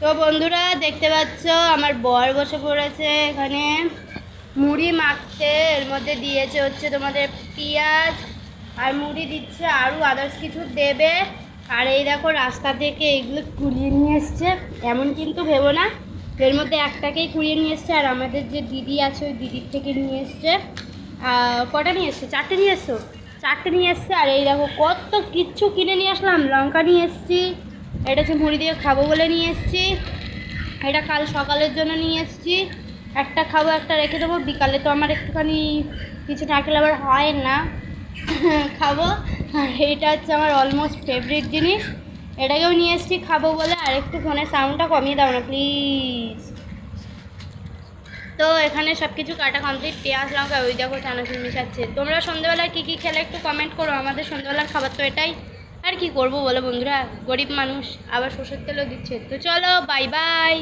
তো বন্ধুরা দেখতে পাচ্ছ আমার বর বসে পড়েছে এখানে মুড়ি মাখতে। এর মধ্যে দিয়েছে হচ্ছে তোমাদের পেঁয়াজ আর মুড়ি দিচ্ছে, আরও আদার্স কিছু দেবে। আর এই দেখো রাস্তা থেকে এগুলো কুড়িয়ে নিয়ে এসছে, এমন কিন্তু ভেবো না। এর মধ্যে একটাকেই কুড়িয়ে নিয়ে এসছে, আর আমাদের যে দিদি আছে ওই দিদির থেকে নিয়ে এসছে। কটা নিয়ে এসছে? চারটে নিয়ে এসছো? চারটে নিয়ে এসছে। আর এই দেখো কত কিচ্ছু কিনে নিয়ে আসলাম। লঙ্কা নিয়ে এসছি, এটা হচ্ছে মুড়ি দিয়ে খাবো বলে নিয়ে এসছি। এটা কাল সকালের জন্য নিয়ে এসছি। একটা খাবো, একটা রেখে দেবো। বিকালে তো আমার একটুখানি কিছু না খেলে আবার হয় না, খাবো। আর এইটা হচ্ছে আমার অলমোস্ট ফেভারিট জিনিস, এটাকেও নিয়ে এসছি খাবো বলে। আর একটু ফোনের সাউন্ডটা কমিয়ে দাও না প্লিজ। তো এখানে সব কিছু কাটা কমপ্লিট, পেঁয়াজ লঙ্কা ওই দেখো চানাচুর মেশাচ্ছে। তোমরা সন্ধ্যেবেলায় কী কী খেলে একটু কমেন্ট করো। আমাদের সন্ধ্যেবেলার খাবার তো এটাই, আর কি করবো বলো বন্ধুরা, গরিব মানুষ, আবার সরষের তেলও দিচ্ছে। তো চলো বাই বাই।